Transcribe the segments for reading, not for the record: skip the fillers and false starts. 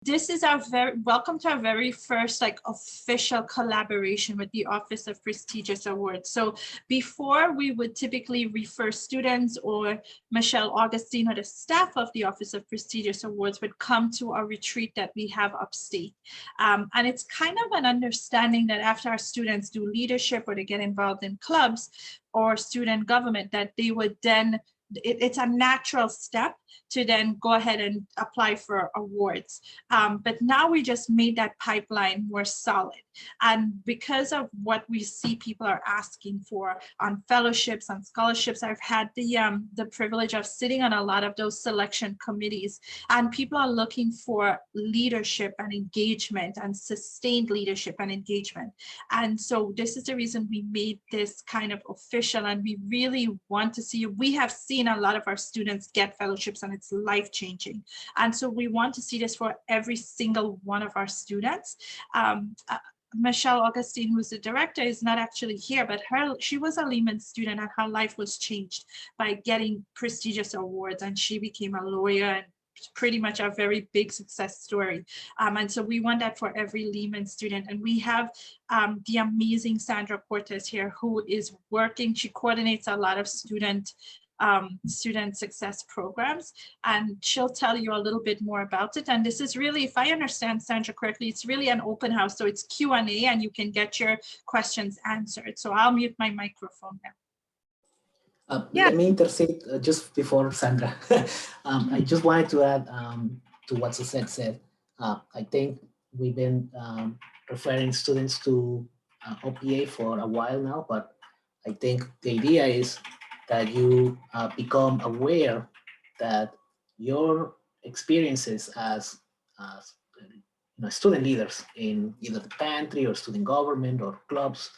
This is our welcome to our very first official collaboration with the Office of Prestigious Awards. So before, we would typically refer students, or Michelle Augustine or the staff of the Office of Prestigious Awards would come to a retreat that we have upstate. And it's kind of an understanding that after our students do leadership or they get involved in clubs or student government, that they would then it's a natural step to then go ahead and apply for awards. But now we just made that pipeline more solid. And because of what we see people are asking for on fellowships, on scholarships, I've had the privilege of sitting on a lot of those selection committees, and people are looking for leadership and engagement and sustained leadership and engagement. And so this is the reason we made this kind of official, and we really want to see, we have seen a lot of our students get fellowships and it's life-changing. And so we want to see this for every single one of our students. Michelle Augustine, who's the director, is not actually here, but she was a Lehman student and her life was changed by getting prestigious awards, and she became a lawyer, and pretty much a very big success story. And so we want that for every Lehman student. And we have the amazing Sandra Cortez here, who is working, she coordinates a lot of student success programs, and she'll tell you a little bit more about it. And this is really, if I understand Sandra correctly, it's really an open house, so it's Q&A and you can get your questions answered. So I'll mute my microphone now. Let me intercede just before Sandra. I just wanted to add to what Suzette said. I think we've been referring students to OPA for a while now, but I think the idea is that you become aware that your experiences as student leaders in either the pantry or student government or clubs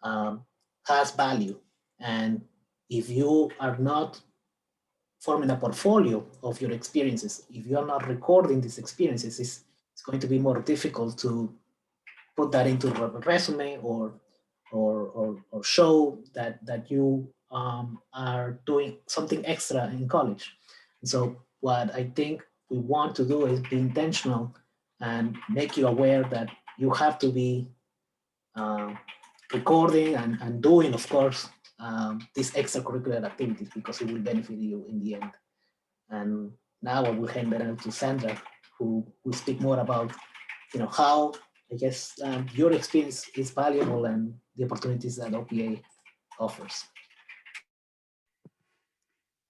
has value. And if you are not forming a portfolio of your experiences, if you are not recording these experiences, it's going to be more difficult to put that into a resume or show that you are doing something extra in college. And so what I think we want to do is be intentional and make you aware that you have to be recording and doing, of course, these extracurricular activities, because it will benefit you in the end. And now I will hand it over to Sandra, who will speak more about, how, I guess, your experience is valuable and the opportunities that OPA offers.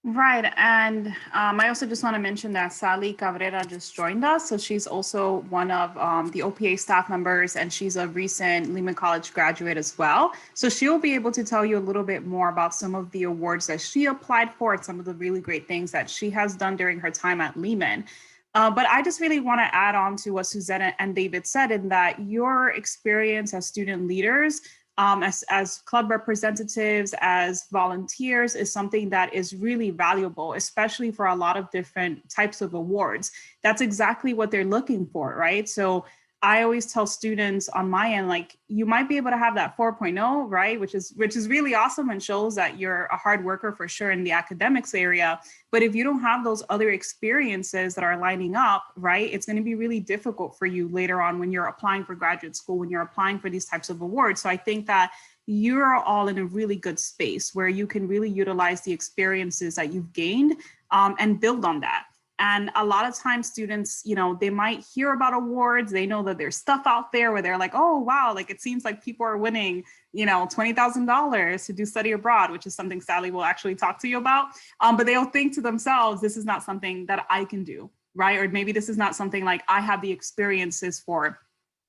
Right, and I also just want to mention that Sally Cabrera just joined us. So she's also one of the OPA staff members, and she's a recent Lehman College graduate as well. So she'll be able to tell you a little bit more about some of the awards that she applied for and some of the really great things that she has done during her time at Lehman. But I just really want to add on to what Suzette and David said, in that your experience as student leaders, as club representatives, as volunteers, is something that is really valuable, especially for a lot of different types of awards. That's exactly what they're looking for, right? So I always tell students on my end, like, you might be able to have that 4.0, right? Which is really awesome and shows that you're a hard worker for sure in the academics area. But if you don't have those other experiences that are lining up, right, it's going to be really difficult for you later on when you're applying for graduate school, when you're applying for these types of awards. So I think that you're all in a really good space where you can really utilize the experiences that you've gained and build on that. And a lot of times students, they might hear about awards. They know that there's stuff out there where they're like, oh, wow, like it seems like people are winning, $20,000 to do study abroad, which is something Sally will actually talk to you about. But they'll think to themselves, this is not something that I can do, right? Or maybe this is not something like I have the experiences for.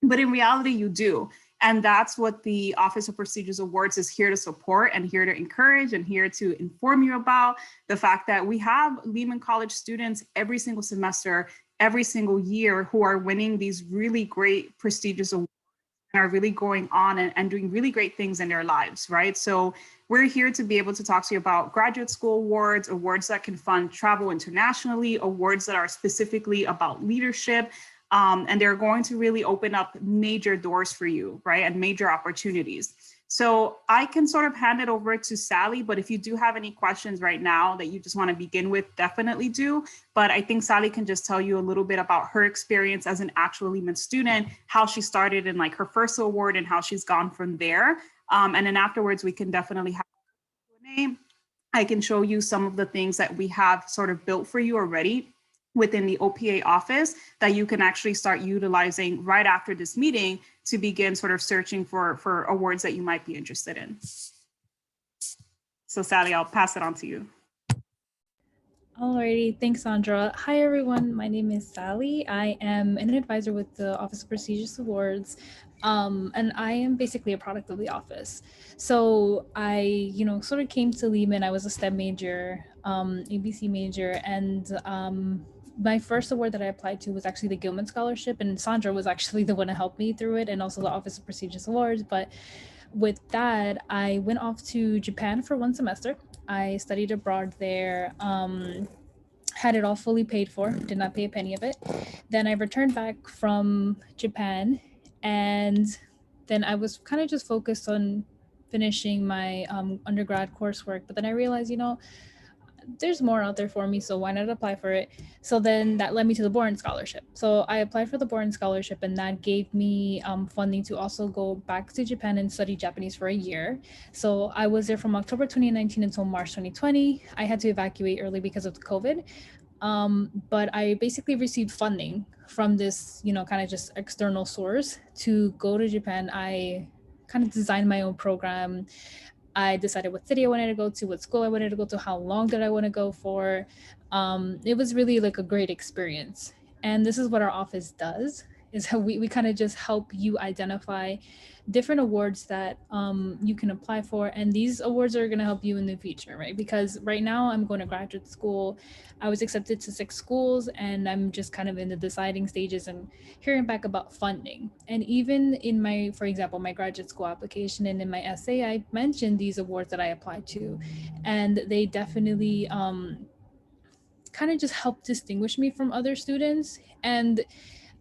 But in reality, you do. And that's what the Office of Prestigious Awards is here to support and here to encourage and here to inform you about. The fact that we have Lehman College students every single semester, every single year, who are winning these really great prestigious awards and are really going on and doing really great things in their lives, right? So we're here to be able to talk to you about graduate school awards, awards that can fund travel internationally, awards that are specifically about leadership. And they're going to really open up major doors for you, right? And major opportunities. So I can sort of hand it over to Sally, but if you do have any questions right now that you just want to begin with, definitely do. But I think Sally can just tell you a little bit about her experience as an actual Lehman student, how she started in like her first award and how she's gone from there. And then afterwards, we can definitely have Q&A. I can show you some of the things that we have sort of built for you already within the OPA office that you can actually start utilizing right after this meeting to begin sort of searching for awards that you might be interested in. So Sally, I'll pass it on to you. Alrighty, thanks, Sandra. Hi, everyone. My name is Sally. I am an advisor with the Office of Prestigious Awards, and I am basically a product of the office. So I, sort of came to Lehman. I was a STEM major, ABC major, and my first award that I applied to was actually the Gilman Scholarship, and Sandra was actually the one to help me through it, and also the Office of Prestigious Awards. But with that, I went off to Japan for 1 semester. I studied abroad there, had it all fully paid for, did not pay a penny of it. Then I returned back from Japan, and then I was kind of just focused on finishing my undergrad coursework. But then I realized, there's more out there for me, so why not apply for it? So then that led me to the Boren Scholarship. So I applied for the Boren Scholarship, and that gave me funding to also go back to Japan and study Japanese for a year. So I was there from October 2019 until March 2020. I had to evacuate early because of the COVID. But I basically received funding from this, kind of just external source to go to Japan. I kind of designed my own program. I decided what city I wanted to go to, what school I wanted to go to, how long did I want to go for. It was really like a great experience. And this is what our office does, is how we kind of just help you identify different awards that you can apply for. And these awards are going to help you in the future, right? Because right now I'm going to graduate school. I was accepted to 6 schools, and I'm just kind of in the deciding stages and hearing back about funding. And even in my, for example, my graduate school application and in my essay, I mentioned these awards that I applied to, and they definitely kind of just help distinguish me from other students. And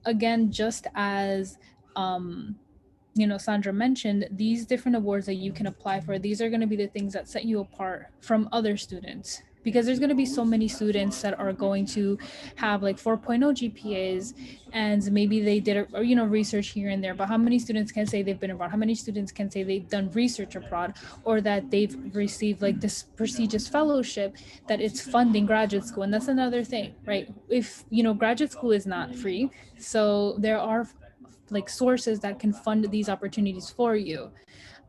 again, just as Sandra mentioned, these different awards that you can apply for, these are going to be the things that set you apart from other students, because there's going to be so many students that are going to have like 4.0 GPAs, and maybe they did research here and there, but how many students can say they've been abroad? How many students can say they've done research abroad, or that they've received like this prestigious fellowship that it's funding graduate school? And that's another thing, right? If graduate school is not free, so there are like sources that can fund these opportunities for you.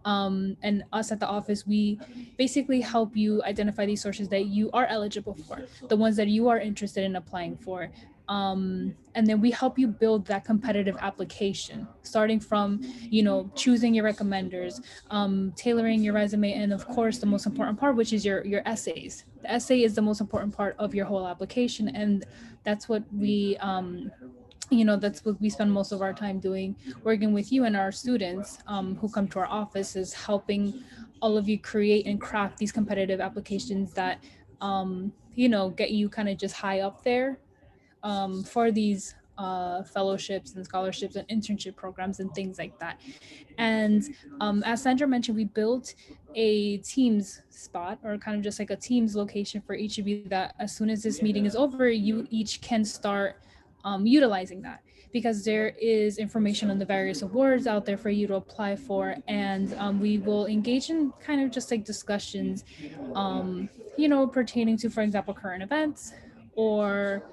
And us at the office, we basically help you identify these sources that you are eligible for, the ones that you are interested in applying for. And then we help you build that competitive application, starting from, choosing your recommenders, tailoring your resume, and of course, the most important part, which is your essays. The essay is the most important part of your whole application. And that's what we, that's what we spend most of our time doing, working with you and our students who come to our office, is helping all of you create and craft these competitive applications that, get you kind of just high up there for these fellowships and scholarships and internship programs and things like that. And as Sandra mentioned, we built a Teams spot, or kind of just like a Teams location for each of you, that as soon as this meeting is over, you each can start utilizing that, because there is information on the various awards out there for you to apply for. And we will engage in kind of just like discussions, pertaining to, for example, current events, or,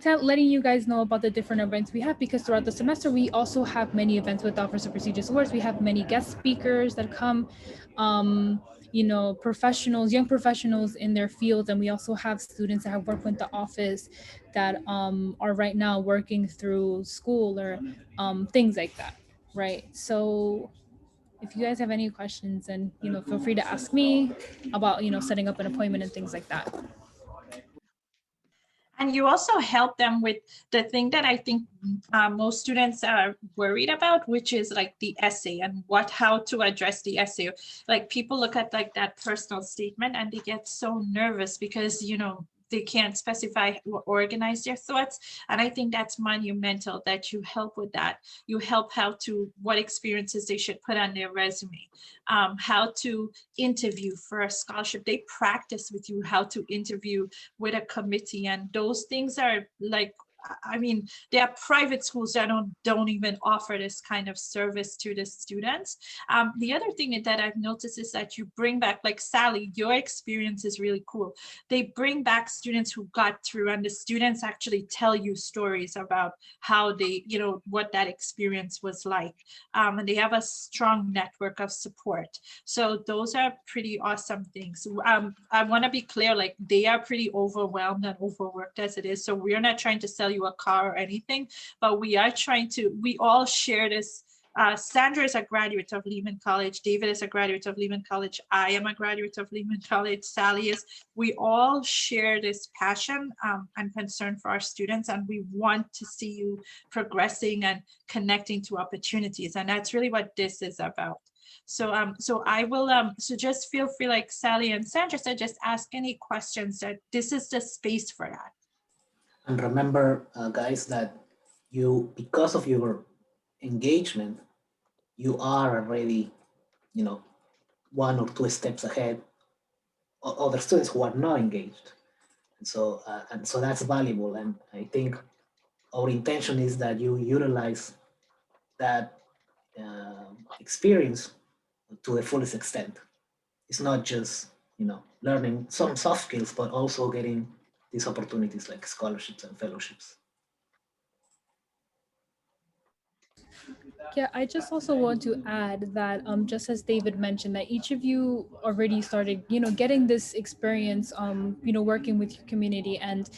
letting you guys know about the different events we have, because throughout the semester, we also have many events with the Office of Prestigious Awards. We have many guest speakers that come, professionals, young professionals in their fields. And we also have students that have worked with the office that are right now working through school, or things like that, right? So if you guys have any questions, then, feel free to ask me about, setting up an appointment and things like that. And you also help them with the thing that I think most students are worried about, which is like the essay and how to address the essay. Like people look at like that personal statement and they get so nervous because, they can't specify or organize their thoughts. And I think that's monumental that you help with that. You help what experiences they should put on their resume, how to interview for a scholarship. They practice with you how to interview with a committee, and those things are like, I mean, there are private schools that don't even offer this kind of service to the students. The other thing that I've noticed is that you bring back, like Sally, your experience is really cool. They bring back students who got through, and the students actually tell you stories about how they, what that experience was like. And they have a strong network of support. So those are pretty awesome things. I want to be clear, like they are pretty overwhelmed and overworked as it is. So we're not trying to sell you a car or anything, but we all share this. Sandra is a graduate of Lehman College. David is a graduate of Lehman College. I am a graduate of Lehman College. Sally is. We all share this passion and concern for our students, and we want to see you progressing and connecting to opportunities. And that's really what this is about. So I will, so just feel free, like Sally and Sandra said, just ask any questions. That this is the space for that. And remember, guys, that because of your engagement, you are already, 1 or 2 steps ahead of other students who are not engaged. And so that's valuable. And I think our intention is that you utilize that experience to the fullest extent. It's not just, learning some soft skills, but also getting these opportunities like scholarships and fellowships. Yeah, I just also want to add that just as David mentioned, that each of you already started, getting this experience, working with your community. And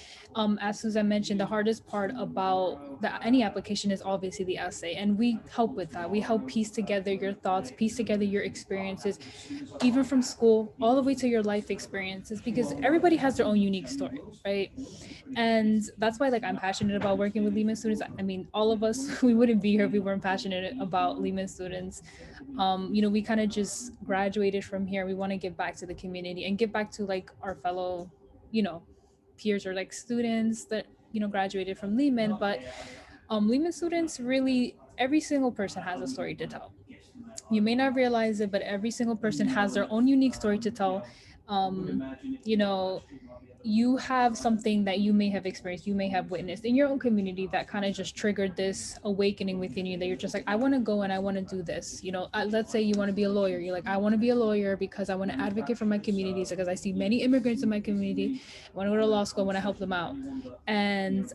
as Susan mentioned, the hardest part about any application is obviously the essay. And we help with that. We help piece together your thoughts, piece together your experiences, even from school all the way to your life experiences, because everybody has their own unique story, right? And that's why, like, I'm passionate about working with Lehman students. I mean, all of us, we wouldn't be here if we weren't passionate about Lehman students. We kind of just graduated from here. We want to give back to the community and give back to like our fellow, peers or like students that, graduated from Lehman. But Lehman students, really, every single person has a story to tell. You may not realize it, but every single person has their own unique story to tell. You have something that you may have experienced, you may have witnessed in your own community that kind of just triggered this awakening within you, that you're just like, I want to go and I want to do this. Let's say you want to be a lawyer. You're like, I want to be a lawyer because I want to advocate for my communities, because I see many immigrants in my community. I want to go to law school, I want to help them out. And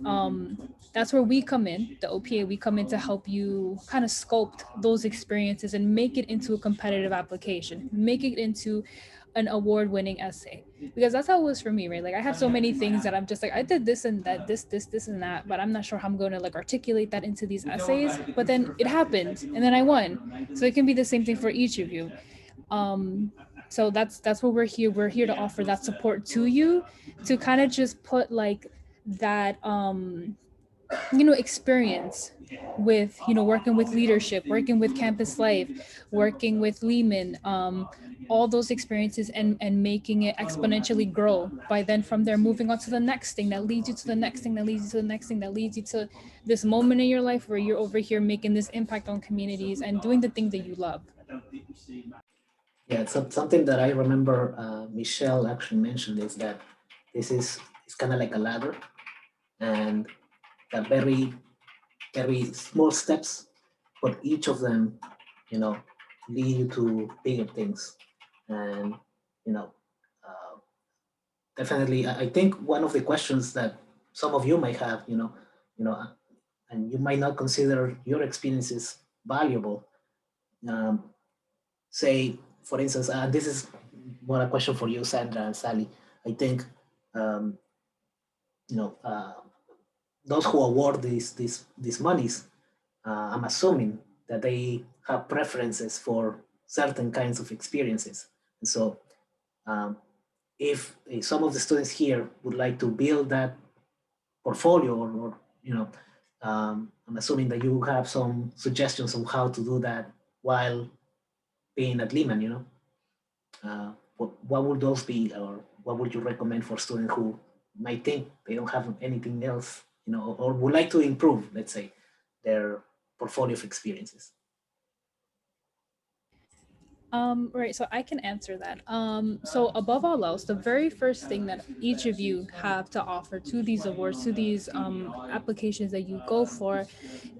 that's where we come in, the OPA. We come in to help you kind of sculpt those experiences and make it into a competitive application, make it into an award-winning essay, because that's how it was for me, right? Like, I have so many things that I'm just like, I did this and that, this and that, but I'm not sure how I'm going to like articulate that into these essays. But then it happened, and then I won. So it can be the same thing for each of you. So that's what we're here. We're here to offer that support to you, to kind of just put like that experience with working with leadership, working with campus life, working with Lehman, all those experiences, and making it exponentially grow. By then, from there, moving on to the next thing that leads you to the next thing that leads you to the next thing that leads you to this moment in your life where you're over here making this impact on communities and doing the thing that you love. Yeah, it's something that I remember Michelle actually mentioned, is that it's kind of like a ladder, and that very, very small steps, but each of them, lead you to bigger things. And, definitely, I think one of the questions that some of you might have, and you might not consider your experiences valuable. Say, for instance, this is more a question for you, Sandra and Sally. I think, those who award these monies, I'm assuming that they have preferences for certain kinds of experiences. And so if some of the students here would like to build that portfolio, or I'm assuming that you have some suggestions on how to do that while being at Lehman, what would those be, or what would you recommend for students who might think they don't have anything else, or would like to improve, let's say, their portfolio of experiences? Right, so I can answer that. So above all else, the very first thing that each of you have to offer to these awards, to these applications that you go for,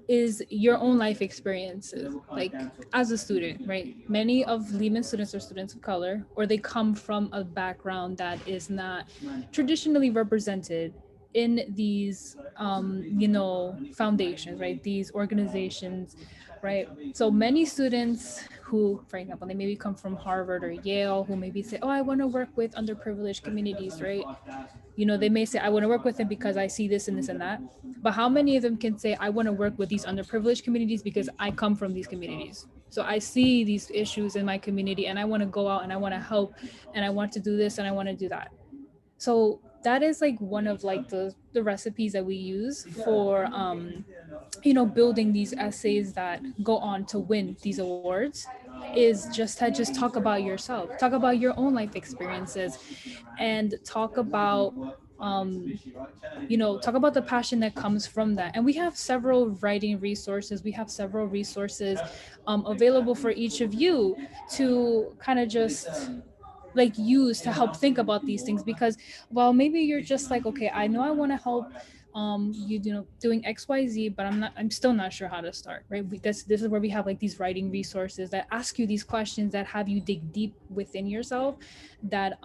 is your own life experiences. Like as a student, right? Many of Lehman students are students of color, or they come from a background that is not traditionally represented in these, foundations, right? These organizations, right? So many students who, for example, they maybe come from Harvard or Yale, who maybe say, oh, I want to work with underprivileged communities, right? They may say, I want to work with them because I see this and this and that. But how many of them can say, I want to work with these underprivileged communities because I come from these communities? So I see these issues in my community and I want to go out and I want to help and I want to do this and I want to do that. So that is like one of like the recipes that we use for building these essays that go on to win these awards, is just to just talk about yourself, talk about your own life experiences, and talk about talk about the passion that comes from that. And we have several writing resources, we have several resources available for each of you to kind of just like use to help think about these things. Because well, maybe you're just like, okay, I know I want to help doing XYZ, but I'm still not sure how to start, right? This is where we have like these writing resources that ask you these questions, that have you dig deep within yourself, that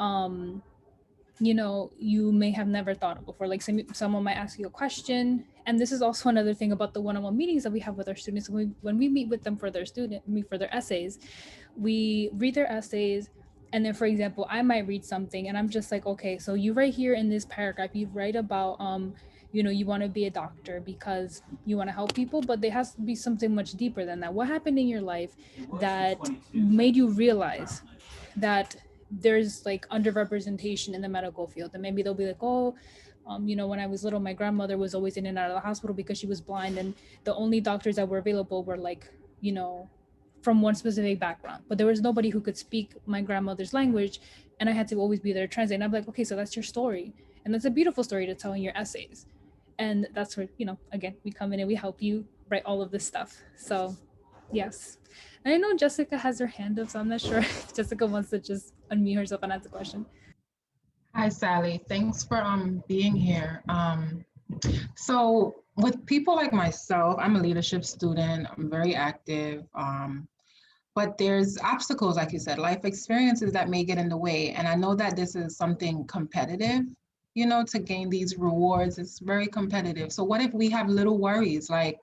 you may have never thought of before. Like someone might ask you a question. And this is also another thing about the one-on-one meetings that we have with our students. When we meet with them for their essays, we read their essays. And then, for example, I might read something and I'm just like, okay, so you write here in this paragraph, you write about, you want to be a doctor because you want to help people, but there has to be something much deeper than that. What happened in your life that made you realize that there's like underrepresentation in the medical field? And maybe they'll be like, oh, when I was little, my grandmother was always in and out of the hospital because she was blind, and the only doctors that were available were like, from one specific background, but there was nobody who could speak my grandmother's language, and I had to always be there to translate. And I'm like, okay, so that's your story, and that's a beautiful story to tell in your essays. And that's where, again, we come in and we help you write all of this stuff. So yes. And I know Jessica has her hand up, so I'm not sure if Jessica wants to just unmute herself and ask a question. Hi, Sally. Thanks for being here. So with people like myself, I'm a leadership student. I'm very active. But there's obstacles, like you said, life experiences that may get in the way. And I know that this is something competitive, to gain these rewards. It's very competitive. So what if we have little worries like,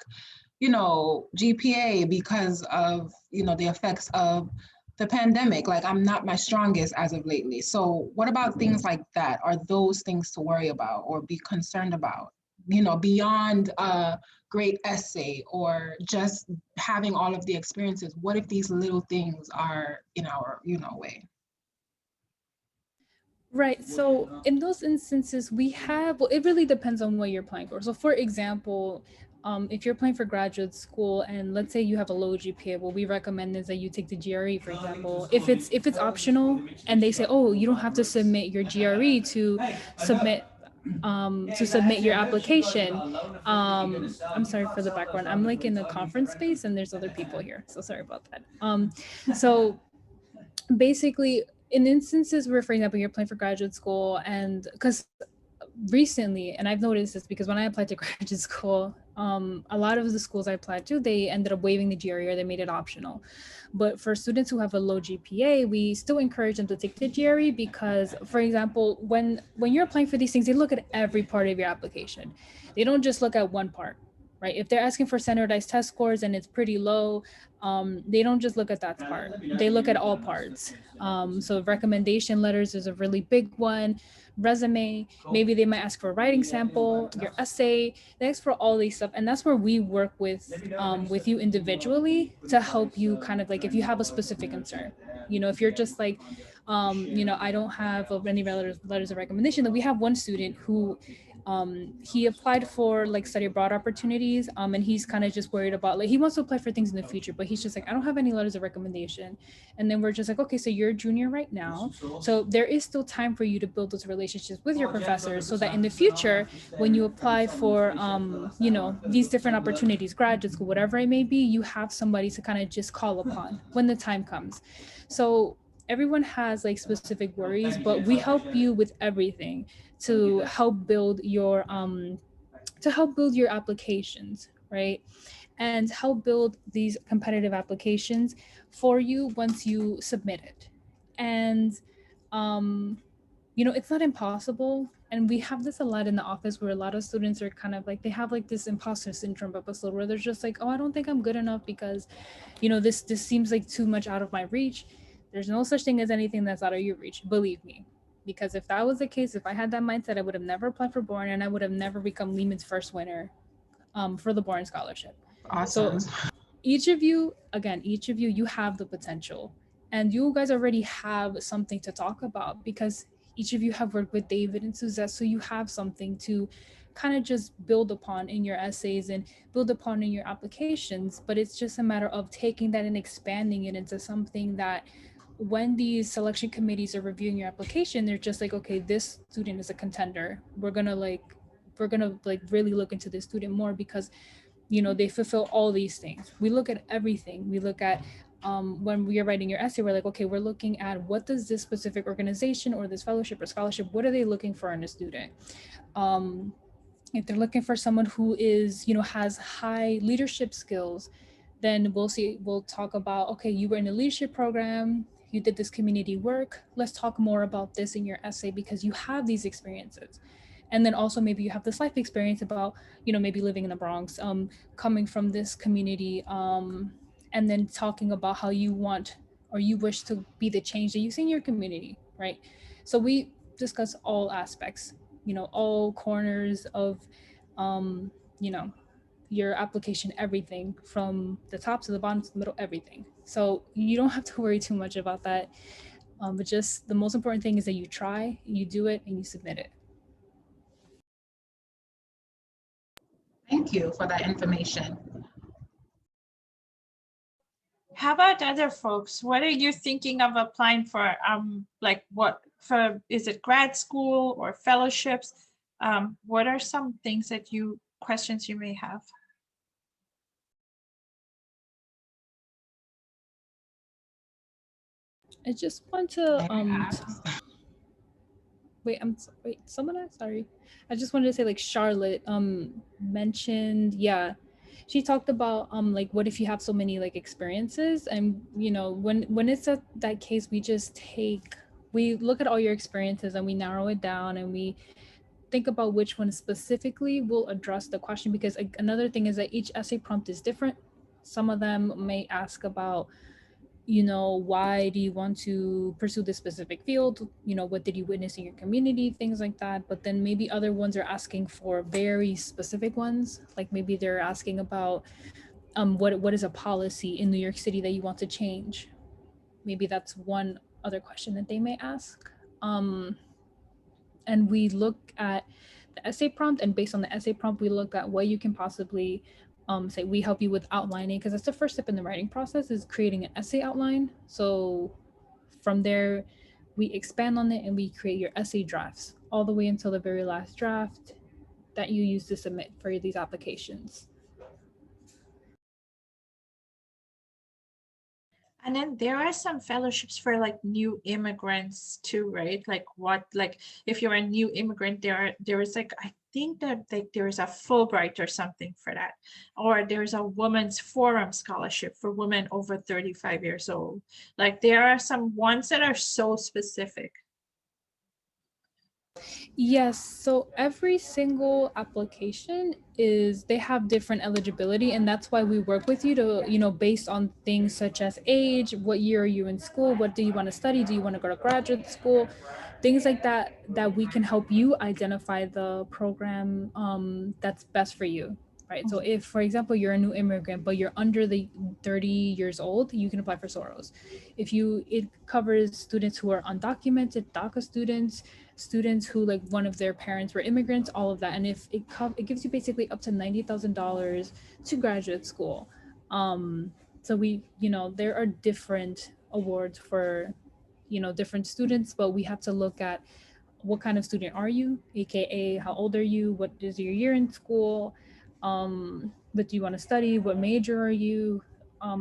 GPA because of, the effects of the pandemic? Like I'm not my strongest as of lately. So what about things like that? Are those things to worry about or be concerned about, beyond a great essay or just having all of the experiences? What if these little things are in our, way? Right. So in those instances, it really depends on what you're applying for. So for example, if you're applying for graduate school and let's say you have a low GPA, what we recommend is that you take the GRE, for example. If it's optional and they say, oh, you don't have to submit your GRE to submit your application. I'm sorry for the background. I'm like in the conference space and there's other people here, so sorry about that. So basically, in instances where, for example, you're applying for graduate school, and because recently, and I've noticed this because when I applied to graduate school, a lot of the schools I applied to, they ended up waiving the GRE or they made it optional. But for students who have a low GPA, we still encourage them to take the GRE because, for example, when you're applying for these things, they look at every part of your application. They don't just look at one part, right? If they're asking for standardized test scores and it's pretty low, they don't just look at that part. They look at all parts. So recommendation letters is a really big one. Resume, maybe they might ask for a writing sample, your essay, they ask for all these stuff. And that's where we work with you individually to help you kind of like, if you have a specific concern, if you're just like, I don't have any letters of recommendation. That we have one student who he applied for like study abroad opportunities, and he's kind of just worried about, like, he wants to apply for things in the future, but he's just like, I don't have any letters of recommendation. And then we're just like, okay, so you're a junior right now, so there is still time for you to build those relationships with your professors, so that in the future, when you apply for these different opportunities, graduate school, whatever it may be, you have somebody to kind of just call upon when the time comes. So everyone has like specific worries, but we help you with everything to help build your applications, right? And help build these competitive applications for you once you submit it. And it's not impossible. And we have this a lot in the office, where a lot of students are kind of like, they have like this imposter syndrome episode where they're just like, oh, I don't think I'm good enough because this seems like too much out of my reach. There's no such thing as anything that's out of your reach, believe me. Because if that was the case, if I had that mindset, I would have never applied for Bourne, and I would have never become Lehman's first winner for the Bourne scholarship. Awesome. So each of you, you have the potential, and you guys already have something to talk about, because each of you have worked with David and Suzette, so you have something to kind of just build upon in your essays and build upon in your applications. But it's just a matter of taking that and expanding it into something that, when these selection committees are reviewing your application, they're just like, okay, this student is a contender. We're gonna really look into this student more, because they fulfill all these things. We look at everything. We look at when we are writing your essay, we're like, okay, we're looking at, what does this specific organization or this fellowship or scholarship, what are they looking for in a student? If they're looking for someone who is, has high leadership skills, then we'll talk about, okay, you were in a leadership program, you did this community work, let's talk more about this in your essay, because you have these experiences. And then also maybe you have this life experience about, maybe living in the Bronx, coming from this community, and then talking about how you want, or you wish to be the change that you see in your community, right? So we discuss all aspects, all corners of, your application, everything from the top to the bottom to the middle, everything. So you don't have to worry too much about that. But just the most important thing is that you try, you do it, and you submit it. Thank you for that information. How about other folks? What are you thinking of applying for? Is it grad school or fellowships? What are some things questions you may have? I just want to someone asked, sorry. I just wanted to say, like, Charlotte mentioned, yeah, she talked about like, what if you have so many like experiences, and when it's that case, we look at all your experiences and we narrow it down, and we think about which one specifically will address the question. Because another thing is that each essay prompt is different. Some of them may ask about, why do you want to pursue this specific field? What did you witness in your community? Things like that. But then maybe other ones are asking for very specific ones. Like maybe they're asking about what is a policy in New York City that you want to change? Maybe that's one other question that they may ask. And we look at the essay prompt, and based on the essay prompt, we look at what you can possibly say. We help you with outlining, because that's the first step in the writing process, is creating an essay outline. So from there, we expand on it and we create your essay drafts all the way until the very last draft that you use to submit for these applications. And then there are some fellowships for like new immigrants too, right? Like if you're a new immigrant, there is like, I think that like there is a Fulbright or something for that, or there's a Women's Forum scholarship for women over 35 years old. Like there are some ones that are so specific. Yes, so every single application they have different eligibility, and that's why we work with you to, based on things such as age, what year are you in school, what do you want to study, do you want to go to graduate school, things like that we can help you identify the program that's best for you. right? So if, for example, you're a new immigrant, but you're under the 30 years old, you can apply for SOROS. It covers students who are undocumented, DACA students, students who like one of their parents were immigrants, all of that. And if it gives you basically up to $90,000 to graduate school. So there are different awards for, different students, but we have to look at what kind of student are you, aka how old are you, what is your year in school, what do you want to study, what major are you,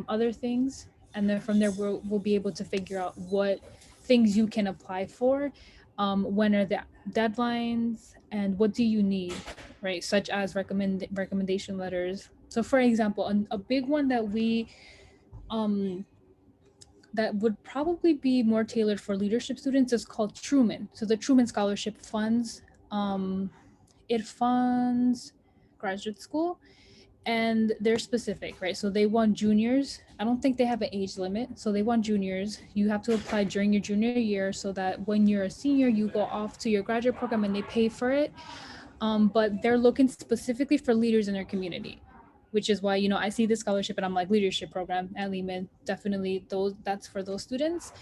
other things. And then from there we'll be able to figure out what things you can apply for, when are the deadlines, and what do you need, right? Such as recommendation letters. So for example, a big one that we that would probably be more tailored for leadership students is called Truman. So the Truman Scholarship funds, it funds graduate school, and they're specific, right? So they want juniors. I don't think they have an age limit. So they want juniors. You have to apply during your junior year so that when you're a senior, you go off to your graduate program and they pay for it. But they're looking specifically for leaders in their community, which is why, I see this scholarship and I'm like, leadership program at Lehman, definitely that's for those students.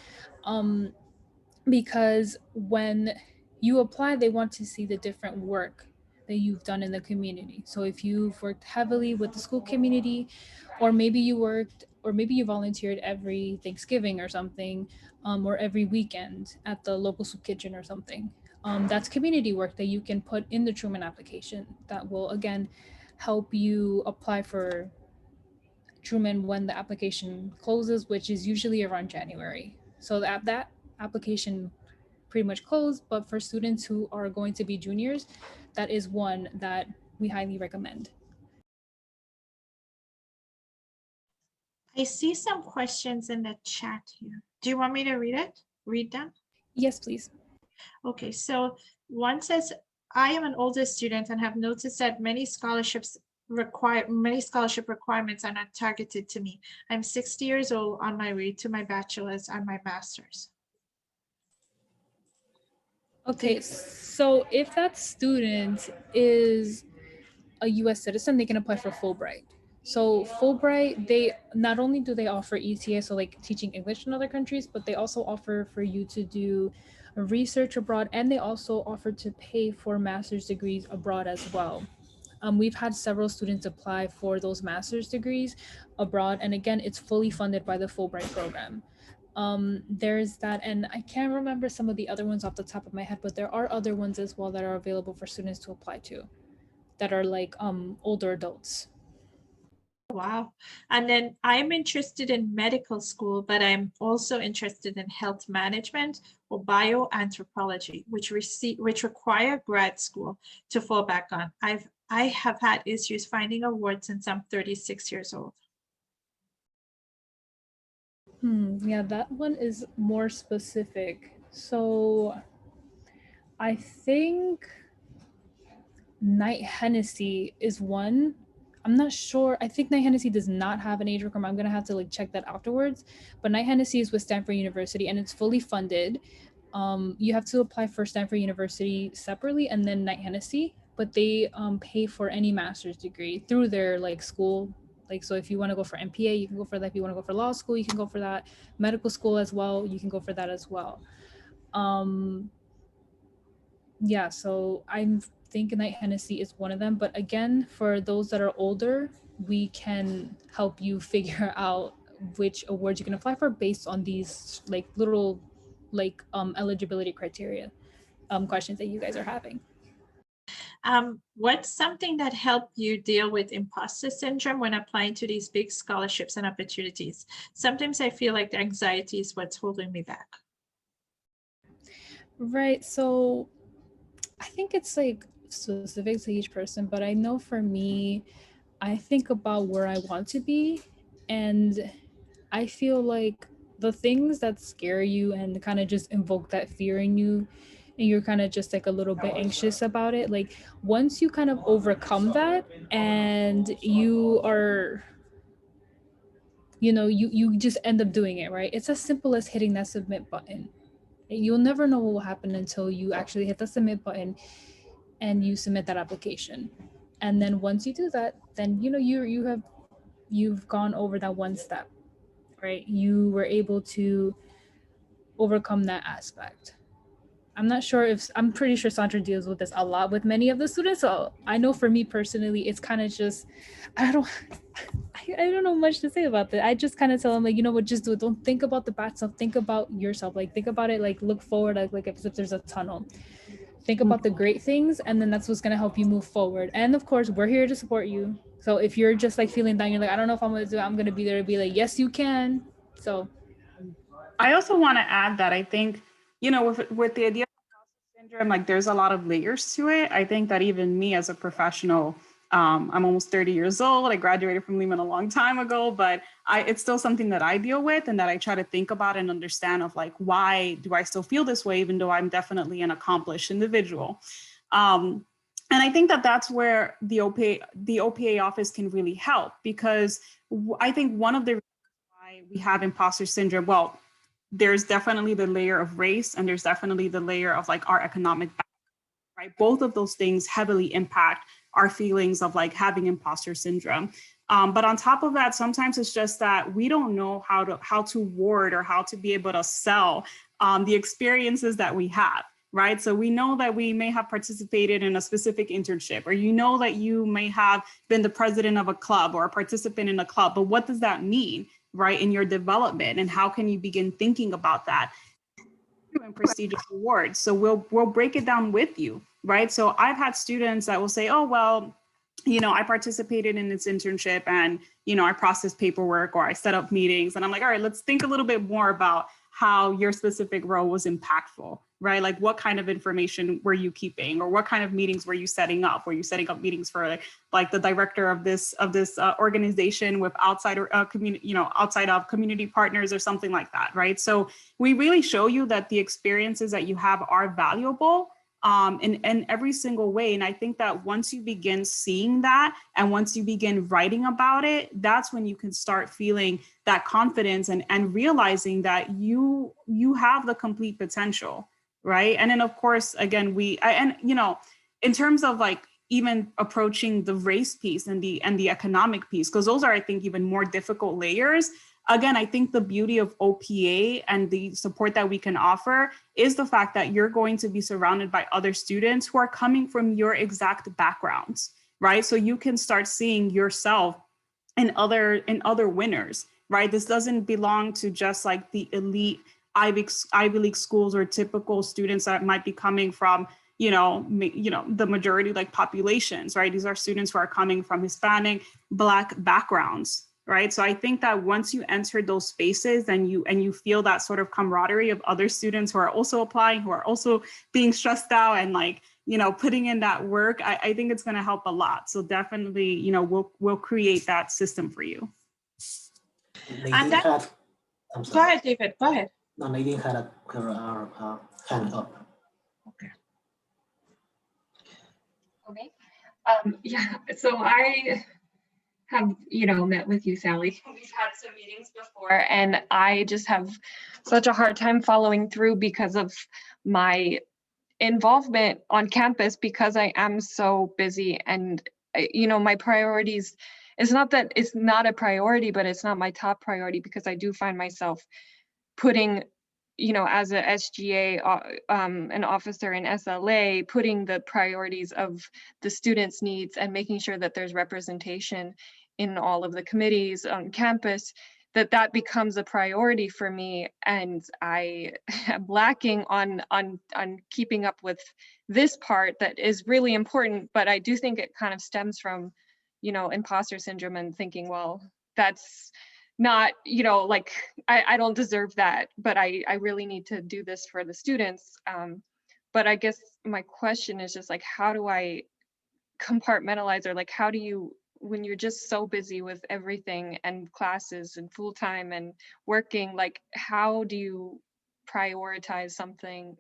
Because when you apply, they want to see the different work that you've done in the community. So if you've worked heavily with the school community, or maybe you volunteered every Thanksgiving or something, or every weekend at the local soup kitchen or something, that's community work that you can put in the Truman application that will, again, help you apply for Truman when the application closes, which is usually around January. So that application pretty much closed, but for students who are going to be juniors, that is one that we highly recommend. I see some questions in the chat here. Do you want me to read them? Yes, please. Okay, so one says, I am an older student and have noticed that many scholarship requirements are not targeted to me. I'm 60 years old on my way to my bachelor's and my master's. Okay, so if that student is a US citizen, they can apply for Fulbright. So Fulbright, they not only do they offer ETA, so like teaching English in other countries, but they also offer for you to do research abroad, and they also offer to pay for master's degrees abroad as well. We've had several students apply for those master's degrees abroad, and again, it's fully funded by the Fulbright program. There's that, and I can't remember some of the other ones off the top of my head, but there are other ones as well that are available for students to apply to, that are like older adults. Wow. And then I'm interested in medical school, but I'm also interested in health management or bioanthropology, which require grad school to fall back on. I have had issues finding awards since I'm 36 years old. Yeah, that one is more specific. So I think Knight Hennessy is one. I'm not sure. I think Knight Hennessy does not have an age requirement. I'm gonna have to check that afterwards. But Knight Hennessy is with Stanford University and it's fully funded. You have to apply for Stanford University separately and then Knight Hennessy, but they pay for any master's degree through their school. So if you want to go for MPA, you can go for that. If you want to go for law school, you can go for that. Medical school as well, you can go for that as well. Yeah, so I'm thinking Knight Hennessy is one of them. But again, for those that are older, we can help you figure out which awards you can apply for based on these little eligibility criteria questions that you guys are having. What's something that helped you deal with imposter syndrome when applying to these big scholarships and opportunities? Sometimes I feel like the anxiety is what's holding me back. Right. So I think it's specific to each person, but I know for me, I think about where I want to be, and I feel like the things that scare you and kind of just invoke that fear in you, and you're kind of just a little bit anxious about it, once you kind of overcome that and you are, you just end up doing it, right? It's as simple as hitting that submit button. You'll never know what will happen until you actually hit the submit button and you submit that application. And then once you do that, then you've gone over that one step, right? You were able to overcome that aspect. I'm pretty sure Sandra deals with this a lot with many of the students. So I know for me personally, it's kind of just, I don't, I don't know much to say about that. I just kind of tell them like, you know what, just do it. Don't think about the bad stuff. Think about yourself. Like think about it, like look forward, like if there's a tunnel. Think about the great things, and then that's what's gonna help you move forward. And of course, we're here to support you. So if you're just like feeling down, you're like, I don't know if I'm gonna do it, I'm gonna be there to be like, yes, you can. So I also want to add that I think, with the idea of imposter syndrome, like there's a lot of layers to it. I think that even me as a professional, I'm almost 30 years old. I graduated from Lehman a long time ago, but it's still something that I deal with and that I try to think about and understand of like, why do I still feel this way, even though I'm definitely an accomplished individual? And I think that that's where the OPA office can really help, because I think one of the reasons why we have imposter syndrome, well, there's definitely the layer of race and there's definitely the layer of like our economic background, right? Both of those things heavily impact our feelings of like having imposter syndrome. But on top of that, sometimes it's just that we don't know how to word or how to be able to sell the experiences that we have, right? So we know that we may have participated in a specific internship, or that you may have been the president of a club or a participant in a club, but what does that mean, right, in your development? And how can you begin thinking about that? And prestigious awards. So we'll break it down with you, right? So I've had students that will say, oh, well, I participated in this internship and, I processed paperwork or I set up meetings. And I'm like, all right, let's think a little bit more about how your specific role was impactful, right? Like what kind of information were you keeping, or what kind of meetings were you setting up? Were you setting up meetings for like the director of this organization with outside of community partners or something like that, right? So we really show you that the experiences that you have are valuable in every single way. And I think that once you begin seeing that and once you begin writing about it, that's when you can start feeling that confidence and realizing that you have the complete potential, right? And then of course, again, in terms of like even approaching the race piece and the economic piece, because those are, I think, even more difficult layers. Again, I think the beauty of OPA and the support that we can offer is the fact that you're going to be surrounded by other students who are coming from your exact backgrounds, right? So you can start seeing yourself in other winners, right? This doesn't belong to just like the elite Ivy League schools or typical students that might be coming from the majority like populations, right? These are students who are coming from Hispanic, Black backgrounds, right? So I think that once you enter those spaces and you feel that sort of camaraderie of other students who are also applying, who are also being stressed out and like, putting in that work, I think it's going to help a lot. So definitely, we'll create that system for you. Nadine had, I'm sorry. Go ahead, David, go ahead. No, Nadine had her hand up. Okay. Yeah, so I have, met with you, Sally. We've had some meetings before, and I just have such a hard time following through because of my involvement on campus, because I am so busy and, my priorities, it's not that it's not a priority, but it's not my top priority, because I do find myself putting, as a SGA, an officer in SLA, putting the priorities of the students' needs and making sure that there's representation in all of the committees on campus, that becomes a priority for me. And I am lacking on keeping up with this part that is really important, but I do think it kind of stems from, imposter syndrome and thinking, well, that's not, like, I don't deserve that, but I really need to do this for the students. But I guess my question is just like, how do I compartmentalize, or like, how do you, when you're just so busy with everything and classes and full-time and working, like, how do you prioritize something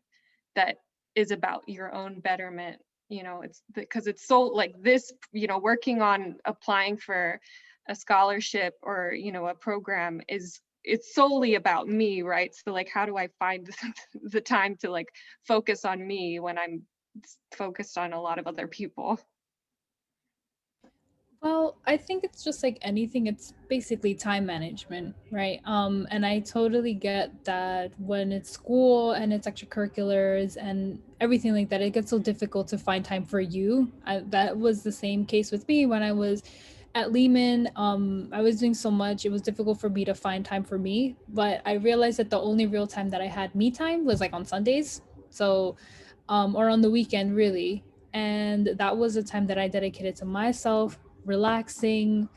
that is about your own betterment? It's because it's so like this, working on applying for a scholarship or, a program it's solely about me, right? So like, how do I find the time to like focus on me when I'm focused on a lot of other people? Well, I think it's just like anything, it's basically time management, right? And I totally get that when it's school and it's extracurriculars and everything like that, it gets so difficult to find time for you. That was the same case with me when I was at Lehman. I was doing so much, it was difficult for me to find time for me. But I realized that the only real time that I had me time was like on Sundays. So, or on the weekend, really. And that was the time that I dedicated to myself, relaxing.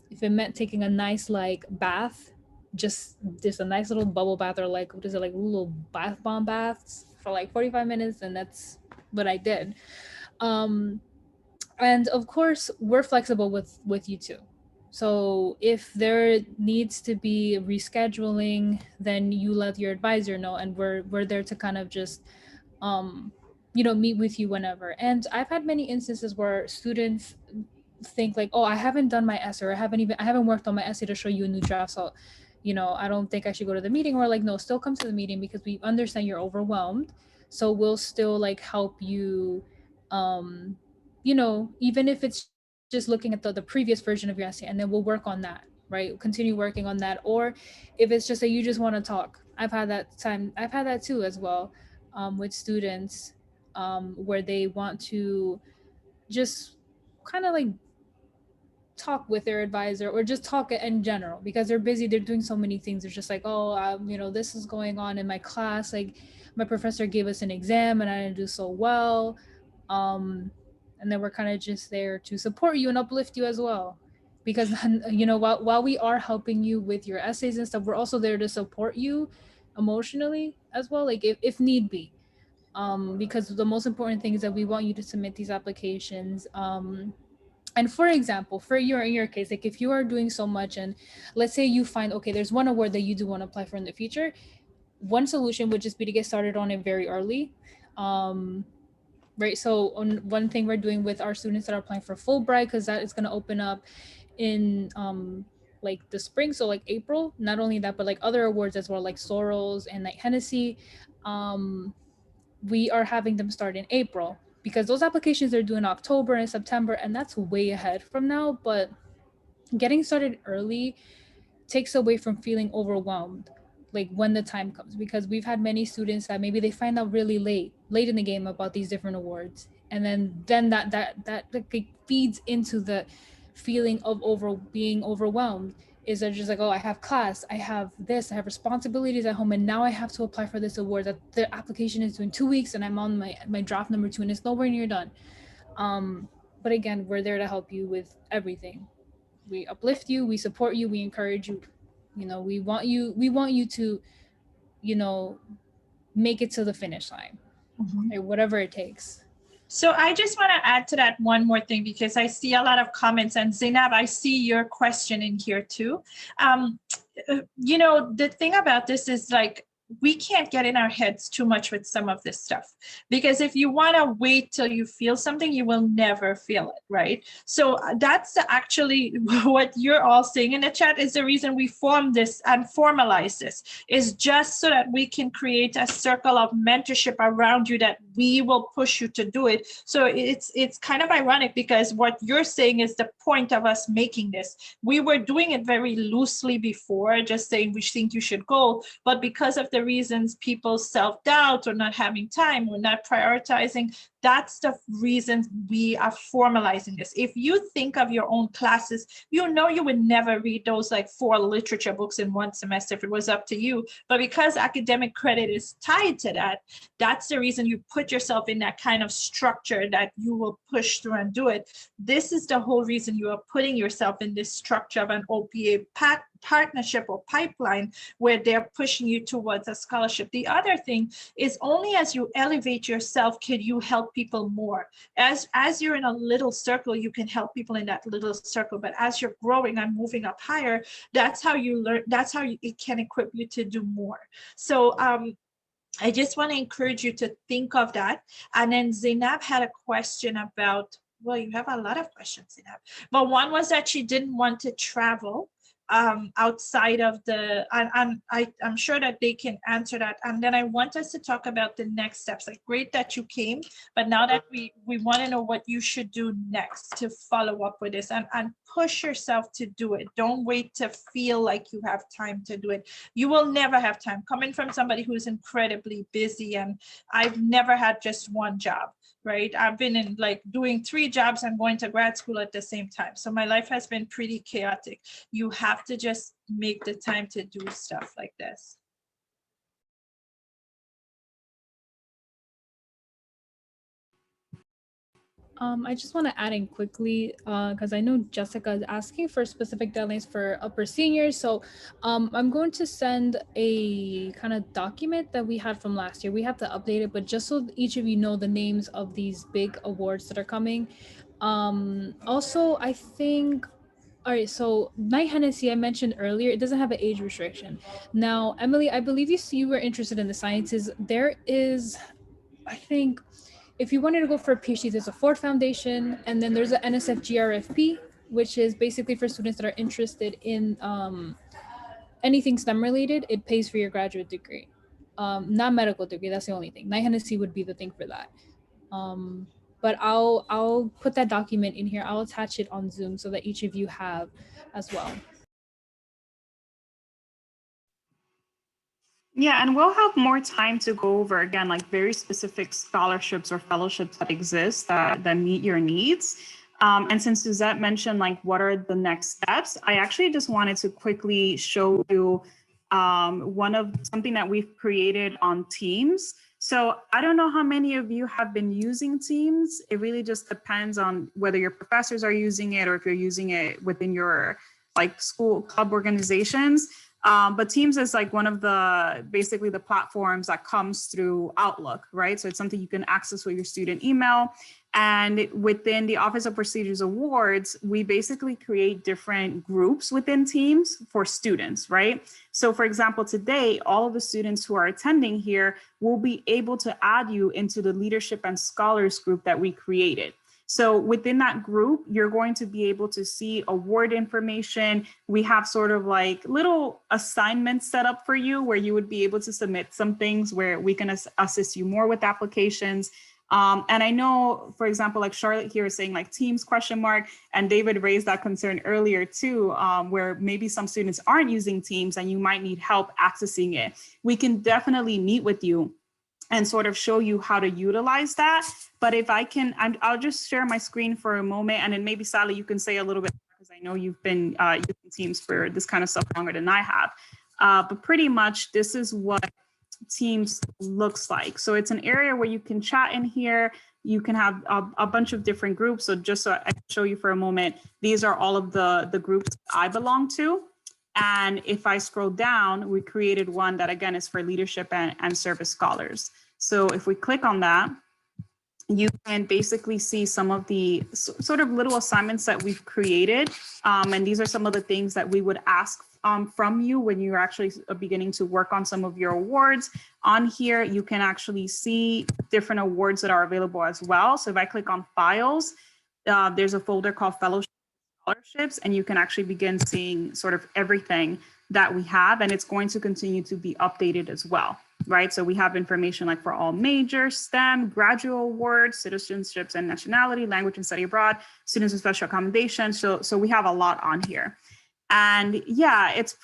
If it meant taking a nice like bath, just a nice little bubble bath, or like what is it, like little bath bomb baths for like 45 minutes, and that's what I did. um and of course we're flexible with you too. So if there needs to be rescheduling, then you let your advisor know, and we're there to kind of just um meet with you whenever. And I've had many instances where students think like, oh, I haven't done my essay, or I haven't worked on my essay to show you a new draft, so I don't think I should go to the meeting. Or like, no, still come to the meeting because we understand you're overwhelmed, so we'll still like help you. um Even if it's just looking at the previous version of your essay, and then we'll work on that, right? Continue working on that. Or if it's just that you just want to talk, I've had that too as well, with students, where they want to just kind of like talk with their advisor, or just talk in general because they're busy, they're doing so many things. It's just like, oh, this is going on in my class, like my professor gave us an exam and I didn't do so well. um and then we're kind of just there to support you and uplift you as well, because while we are helping you with your essays and stuff, we're also there to support you emotionally as well, like if need be. Because the most important thing is that we want you to submit these applications. And for example, for in your case, like if you are doing so much, and let's say you find, okay, there's one award that you do want to apply for in the future, one solution would just be to get started on it very early. Right, so one thing we're doing with our students that are applying for Fulbright, because that is going to open up in like the spring, so like April. Not only that, but like other awards as well, like Sorrels and like Hennessy. We are having them start in April, because those applications are due in October and September, and that's way ahead from now. But getting started early takes away from feeling overwhelmed like when the time comes, because we've had many students that maybe they find out really late in the game about these different awards, and then that like feeds into the feeling of being overwhelmed. Is they're just like, oh, I have class, I have this, I have responsibilities at home, and now I have to apply for this award that the application is due in 2 weeks, and I'm on my draft number 2 and it's nowhere near done. But again, we're there to help you with everything. We uplift you, we support you, we encourage you. We want you to make it to the finish line, right? Whatever it takes. So I just want to add to that one more thing, because I see a lot of comments, and Zainab, I see your question in here too. The thing about this is like, we can't get in our heads too much with some of this stuff, because if you want to wait till you feel something, you will never feel it, right? So that's actually what you're all saying in the chat is the reason we formed this and formalize this, is just so that we can create a circle of mentorship around you, that we will push you to do it. So it's kind of ironic, because what you're saying is the point of us making this. We were doing it very loosely before, just saying we think you should go, but because of the reasons, people self-doubt or not having time or not prioritizing, that's the reasons we are formalizing this. If you think of your own classes, you would never read those like 4 literature books in one semester if it was up to you. But because academic credit is tied to that, that's the reason you put yourself in that kind of structure that you will push through and do it. This is the whole reason you are putting yourself in this structure of an OPA partnership or pipeline, where they're pushing you towards a scholarship. The other thing is, only as you elevate yourself can you help people more. As you're in a little circle, you can help people in that little circle, but as you're growing and moving up higher, that's how you learn, that's how it can equip you to do more. So I just want to encourage you to think of that. And then Zainab had a question about, well, you have a lot of questions, Zainab, but one was that she didn't want to travel outside of the, and I'm sure that they can answer that. And then I want us to talk about the next steps. Like, great that you came, but now that we want to know what you should do next to follow up with this, and push yourself to do it. Don't wait to feel like you have time to do it. You will never have time. Coming from somebody who's incredibly busy, and I've never had just one job, right? I've been in like doing 3 jobs and going to grad school at the same time. So my life has been pretty chaotic. You have to just make the time to do stuff like this. I just want to add in quickly because I know Jessica is asking for specific deadlines for upper seniors. So I'm going to send a kind of document that we had from last year. We have to update it, but just so each of you know the names of these big awards that are coming. Also, I think, all right, so Knight Hennessy, I mentioned earlier, it doesn't have an age restriction. Now, Emily, I believe you were interested in the sciences. There is, I think, if you wanted to go for a PhD, there's a Ford Foundation, and then there's a NSF GRFP, which is basically for students that are interested in anything STEM related. It pays for your graduate degree, not medical degree. That's the only thing. Knight Hennessy would be the thing for that. But I'll put that document in here. I'll attach it on Zoom so that each of you have as well. Yeah, and we'll have more time to go over, again, like very specific scholarships or fellowships that exist that meet your needs. And since Suzette mentioned like what are the next steps, I actually just wanted to quickly show you something that we've created on Teams. So I don't know how many of you have been using Teams. It really just depends on whether your professors are using it or if you're using it within your like school club organizations. But Teams is like one of basically the platforms that comes through Outlook, right? So it's something you can access with your student email. And within the Office of Prestigious Awards, we basically create different groups within Teams for students, right? So for example, today, all of the students who are attending here will be able to add you into the Leadership and Scholars group that we created. So within that group, you're going to be able to see award information. We have sort of like little assignments set up for you where you would be able to submit some things where we can assist you more with applications. And I know, for example, like Charlotte here is saying like Teams ? And David raised that concern earlier too, where maybe some students aren't using Teams and you might need help accessing it. We can definitely meet with you and sort of show you how to utilize that. But if I can, I'll just share my screen for a moment, and then maybe Sally, you can say a little bit, because I know you've been using Teams for this kind of stuff longer than I have. But pretty much this is what Teams looks like. So it's an area where you can chat in here. You can have a bunch of different groups. So just so I can show you for a moment, these are all of the groups I belong to. And if I scroll down, we created one that again is for leadership and service scholars. So if we click on that, you can basically see some of the sort of little assignments that we've created. And these are some of the things that we would ask from you when you're actually beginning to work on some of your awards. On here, you can actually see different awards that are available as well. So if I click on files, there's a folder called Fellowship Scholarships, and you can actually begin seeing sort of everything that we have, and it's going to continue to be updated as well, right? So we have information like for all majors, STEM, graduate awards, citizenships and nationality, language and study abroad, students with special accommodations. So we have a lot on here. And yeah, it's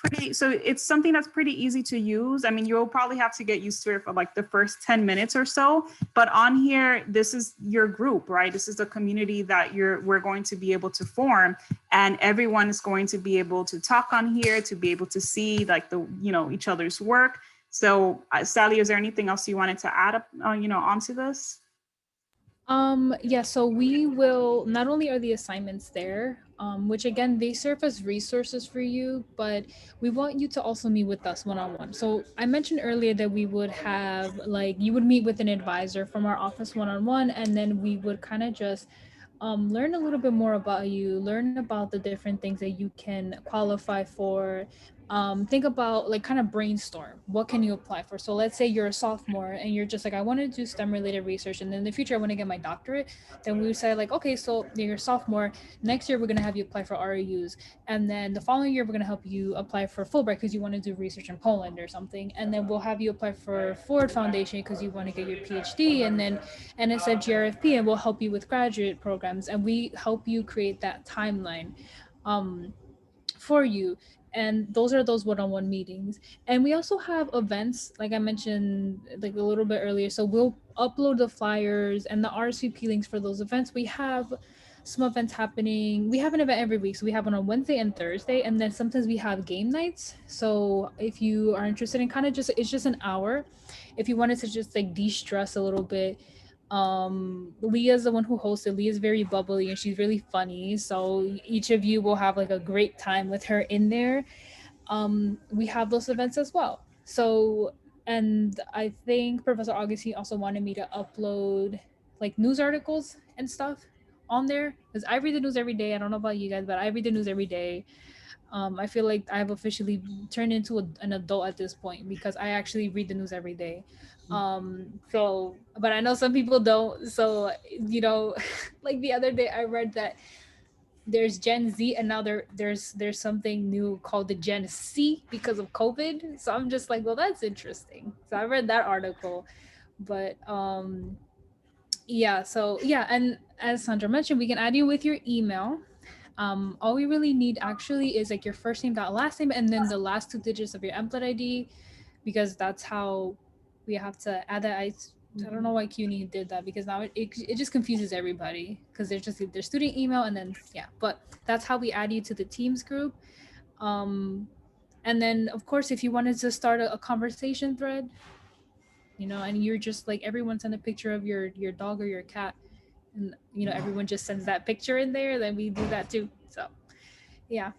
something that's pretty easy to use. I mean, you'll probably have to get used to it for like the first 10 minutes or so, but on here, this is your group, right? This is a community that we're going to be able to form, and everyone is going to be able to talk on here, to be able to see like each other's work. So Sally, is there anything else you wanted to add up, onto this? Yeah, so we will, not only are the assignments there, which again, they serve as resources for you, but we want you to also meet with us one-on-one. So I mentioned earlier that we would have you would meet with an advisor from our office one-on-one, and then we would kind of just learn a little bit more about you, learn about the different things that you can qualify for, think about like kind of brainstorm. What can you apply for? So let's say you're a sophomore and you're just like, I want to do STEM related research, and then in the future I want to get my doctorate. Then we would say like, okay, so you're a sophomore. Next year we're gonna have you apply for RAUs, and then the following year we're gonna help you apply for Fulbright because you want to do research in Poland or something, and then we'll have you apply for Ford Foundation because you want to get your PhD, and then NSF GRFP, and we'll help you with graduate programs, and we help you create that timeline. For you, and those one-on-one meetings. And we also have events, like I mentioned like a little bit earlier, so we'll upload the flyers and the RSVP links for those events. We have some events happening. We have an event every week, so we have one on Wednesday and Thursday, and then sometimes we have game nights. So if you are interested in kind of just, it's just an hour if you wanted to just like de-stress a little bit. Leah's the one who hosted. Leah's very bubbly and she's really funny, so each of you will have like a great time with her in there. We have those events as well. So, and I think Professor Augustine also wanted me to upload like news articles and stuff on there, because I read the news every day. I don't know about you guys, but I read the news every day. I feel like I've officially turned into an adult at this point because I actually read the news every day. So, but I know some people don't. So, you know, like the other day I read that there's Gen Z and now there's something new called the Gen C because of COVID. So I'm just like, well, that's interesting. So I read that article, but yeah. So yeah, and as Sandra mentioned, we can add you with your email. All we really need actually is like your first name, last name, and then the last 2 digits of your Emplet ID, because that's how we have to add that. I don't know why CUNY did that, because now it just confuses everybody because there's just their student email and then yeah, but that's how we add you to the Teams group. And then of course, if you wanted to start a conversation thread, you know, and you're just like, everyone send a picture of your dog or your cat, and you know, everyone just sends that picture in there, then we do that too. So yeah.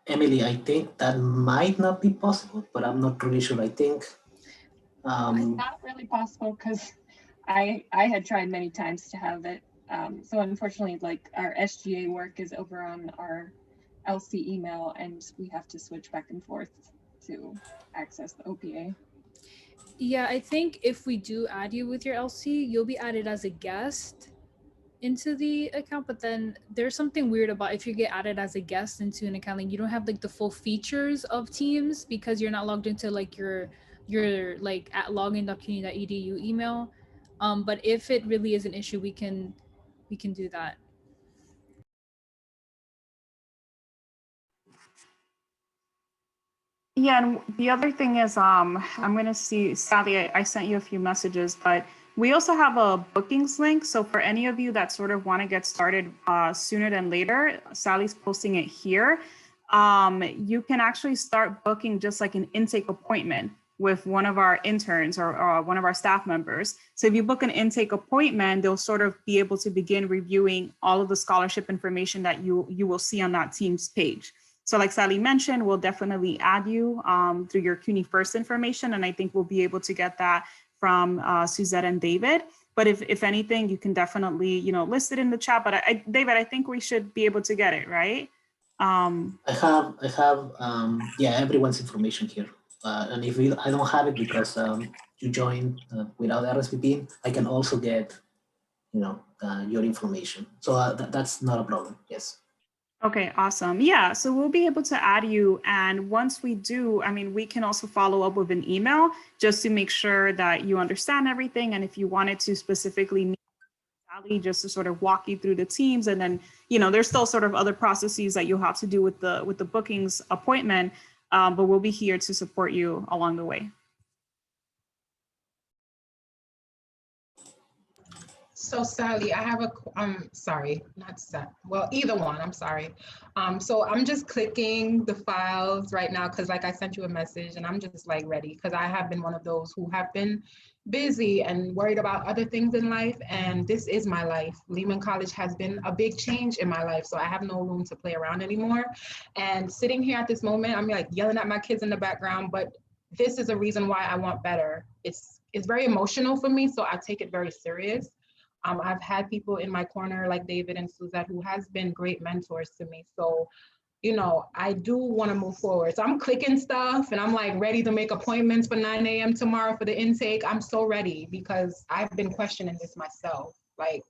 Emily, I think that might not be possible, but I'm not really sure. I think It's not really possible because I had tried many times to have it. So unfortunately, like our SGA work is over on our LC email, and we have to switch back and forth to access the OPA. Yeah, I think if we do add you with your LC, you'll be added as a guest into the account, but then there's something weird about if you get added as a guest into an account, like you don't have like the full features of Teams because you're not logged into like your like at login.cuny.edu email. But if it really is an issue, we can do that. Yeah, and the other thing is, I'm gonna see, Sally, I sent you a few messages, but we also have a bookings link. So for any of you that sort of want to get started sooner than later, Sally's posting it here. You can actually start booking just like an intake appointment with one of our interns or one of our staff members. So if you book an intake appointment, they'll sort of be able to begin reviewing all of the scholarship information that you will see on that Teams page. So like Sally mentioned, we'll definitely add you through your CUNY First information. And I think we'll be able to get that from Suzette and David. But if anything, you can definitely, you know, list it in the chat. But David, I think we should be able to get it, right? I have yeah, everyone's information here. And if I don't have it because you joined without RSVP, I can also get, you know, your information. So that's not a problem. Yes. Okay, awesome. Yeah, so we'll be able to add you. And once we do, I mean, we can also follow up with an email just to make sure that you understand everything. And if you wanted to specifically meet Sally just to sort of walk you through the teams, and then, you know, there's still sort of other processes that you'll have to do with the bookings appointment, but we'll be here to support you along the way. So Sally, I have sorry, not Sally. Well, either one, I'm sorry. So I'm just clicking the files right now because like I sent you a message and I'm just like ready because I have been one of those who have been busy and worried about other things in life. And this is my life. Lehman College has been a big change in my life. So I have no room to play around anymore. And sitting here at this moment, I'm like yelling at my kids in the background, but this is a reason why I want better. It's very emotional for me, so I take it very serious. I've had people in my corner like David and Suzette who has been great mentors to me. So, you know, I do want to move forward. So I'm clicking stuff and I'm like ready to make appointments for 9 a.m. tomorrow for the intake. I'm so ready because I've been questioning this myself. Like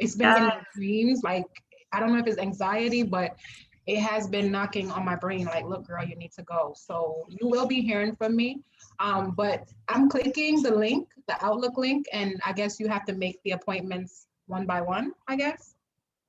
it's been in my dreams. Like, I don't know if it's anxiety, but it has been knocking on my brain like, look, girl, you need to go. So you will be hearing from me. But I'm clicking the link, the Outlook link, and I guess you have to make the appointments one by one, I guess.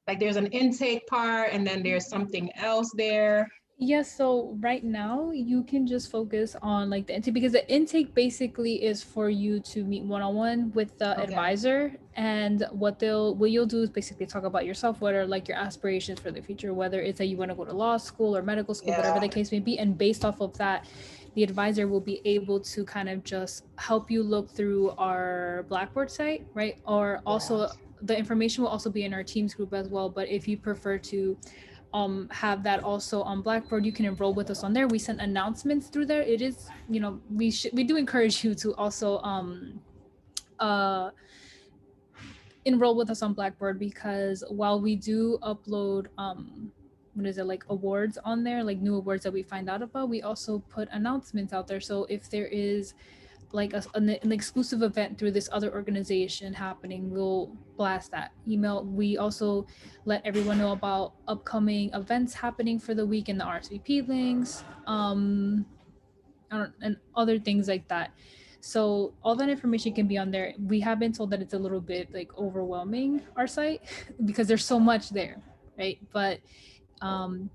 Like there's an intake part and then there's something else there. Yes, so right now you can just focus on like the intake because the intake basically is for you to meet one-on-one with the Okay. advisor, and what you'll do is basically talk about yourself, what are like your aspirations for the future, whether it's that you want to go to law school or medical school, whatever the case may be, and based off of that, the advisor will be able to kind of just help you look through our Blackboard site, right? Or also the information will also be in our Teams group as well, but if you prefer to have that also on Blackboard, you can enroll with us on there. We send announcements through there. It is, you know, we do encourage you to also enroll with us on Blackboard, because while we do upload what is it, like awards on there, like new awards that we find out about, we also put announcements out there. So if there is like an exclusive event through this other organization happening, we'll blast that email. We also let everyone know about upcoming events happening for the week in the RSVP links, and other things like that. So all that information can be on there. We have been told that it's a little bit like overwhelming, our site, because there's so much there, right? But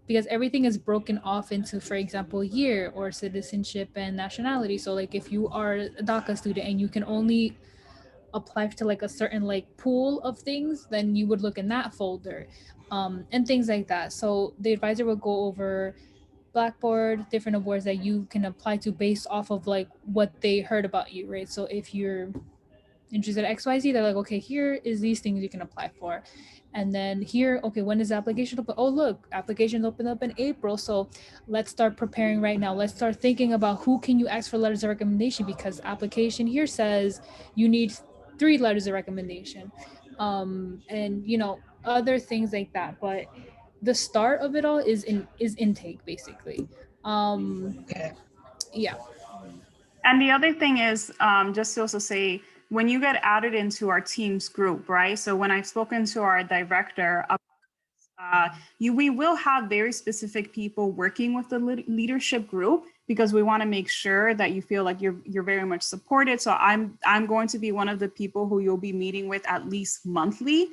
because everything is broken off into, for example, year or citizenship and nationality. So like if you are a DACA student and you can only apply to like a certain like pool of things, then you would look in that folder, and things like that. So the advisor will go over Blackboard, different awards that you can apply to based off of like what they heard about you, right? So if you're interested in XYZ, they're like, okay, here is these things you can apply for. And then here, okay, when is the application open? Oh, look, applications open up in April. So let's start preparing right now. Let's start thinking about who can you ask for letters of recommendation, because application here says you need 3 letters of recommendation. And you know, other things like that. But the start of it all is intake, basically. Okay. Yeah. And the other thing is, just to also say, when you get added into our Teams group, right? So when I've spoken to our director, we will have very specific people working with the leadership group, because we want to make sure that you feel like you're very much supported. So I'm going to be one of the people who you'll be meeting with at least monthly,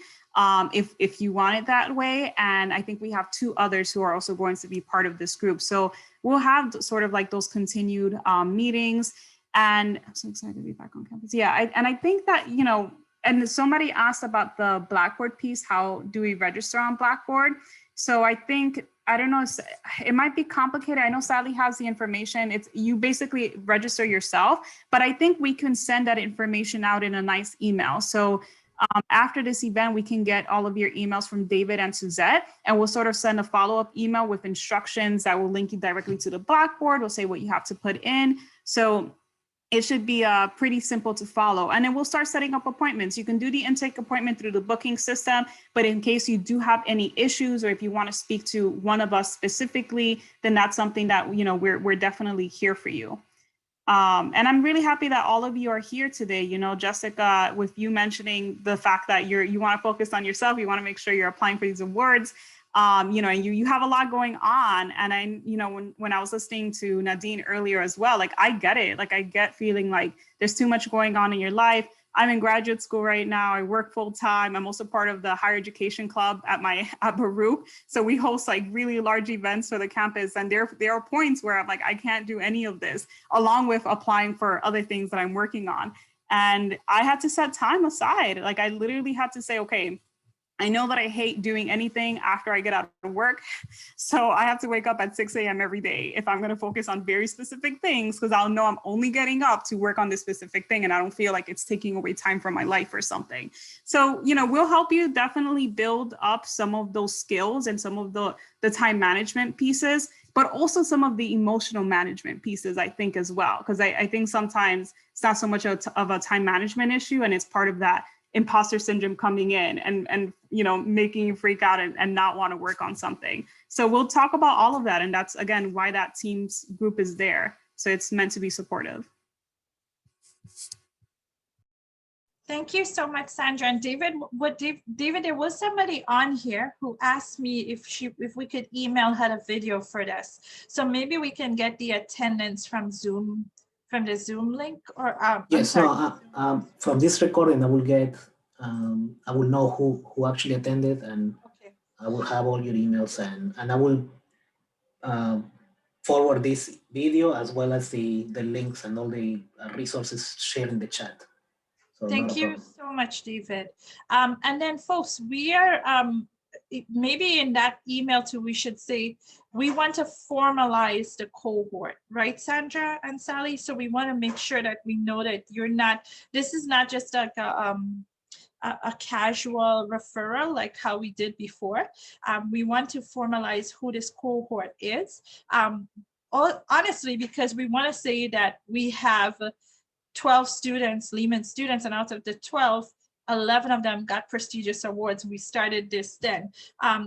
if you want it that way. And I think we have 2 others who are also going to be part of this group. So we'll have sort of like those continued meetings. And I'm so excited to be back on campus. Yeah, I think that, you know, and somebody asked about the Blackboard piece, how do we register on Blackboard? So I think, I don't know, it might be complicated. I know Sally has the information. It's, you basically register yourself, but I think we can send that information out in a nice email. So after this event, we can get all of your emails from David and Suzette, and we'll sort of send a follow-up email with instructions that will link you directly to the Blackboard. We'll say what you have to put in. So it should be pretty simple to follow. And then we'll start setting up appointments. You can do the intake appointment through the booking system, but in case you do have any issues, or if you want to speak to one of us specifically, then that's something that, you know, we're definitely here for you. And I'm really happy that all of you are here today. You know, Jessica, with you mentioning the fact that you want to focus on yourself, you want to make sure you're applying for these awards. You know, and you have a lot going on. And I, you know, when I was listening to Nadine earlier as well, like, I get it. Like, I get feeling like there's too much going on in your life. I'm in graduate school right now. I work full time. I'm also part of the higher education club at Baruch. So we host like really large events for the campus. And there are points where I'm like, I can't do any of this, along with applying for other things that I'm working on. And I had to set time aside. Like I literally had to say, okay, I know that I hate doing anything after I get out of work. So I have to wake up at 6 a.m. every day if I'm going to focus on very specific things, because I'll know I'm only getting up to work on this specific thing and I don't feel like it's taking away time from my life or something. So, you know, we'll help you definitely build up some of those skills and some of the time management pieces, but also some of the emotional management pieces, I think, as well. Because I think sometimes it's not so much of a time management issue, and it's part of that imposter syndrome coming in and you know, making you freak out and not want to work on something. So we'll talk about all of that. And that's, again, why that teams group is there. So it's meant to be supportive. Thank you so much, Sandra. And David, David, there was somebody on here who asked me if we could email her a video for this. So maybe we can get the attendance from Zoom, from the Zoom link, or yes, no, from this recording, I will get, I will know who actually attended, and okay. I will have all your emails, and I will forward this video as well as the links and all the resources shared in the chat. So thank you so much, David. And then folks, we are, maybe in that email too, we should say, we want to formalize the cohort, right, Sandra and Sally? So we want to make sure that we know that you're not, this is not just like a casual referral like how we did before. We want to formalize who this cohort is. Honestly, because we want to say that we have 12 students, Lehman students, and out of the 12, 11 of them got prestigious awards. We started this then.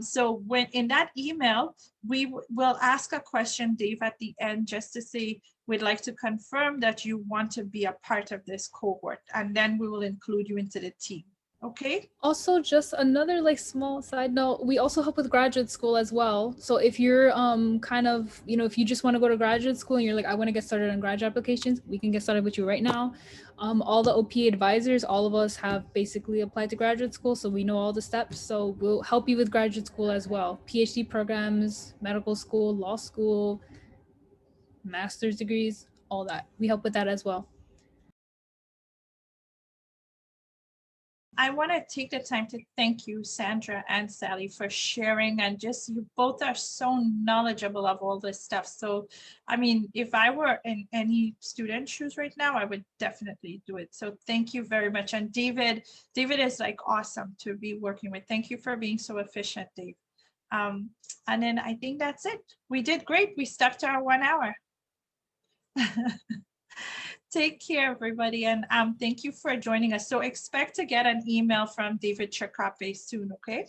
So when in that email, we will ask a question, Dave, at the end, just to say, we'd like to confirm that you want to be a part of this cohort, and then we will include you into the team. Okay. Also, just another like small side note, we also help with graduate school as well. So if you're kind of, you know, if you just want to go to graduate school and you're like, I want to get started on graduate applications, we can get started with you right now. All the OPA advisors, all of us have basically applied to graduate school, so we know all the steps. So we'll help you with graduate school as well. PhD programs, medical school, law school, master's degrees, all that. We help with that as well. I want to take the time to thank you, Sandra and Sally, for sharing, and just, you both are so knowledgeable of all this stuff. So, I mean, if I were in any student shoes right now, I would definitely do it. So thank you very much. And David is like awesome to be working with. Thank you for being so efficient, Dave. And then I think that's it. We did great. We stuck to our 1 hour. Take care, everybody, and thank you for joining us. So expect to get an email from David Chakape soon, okay?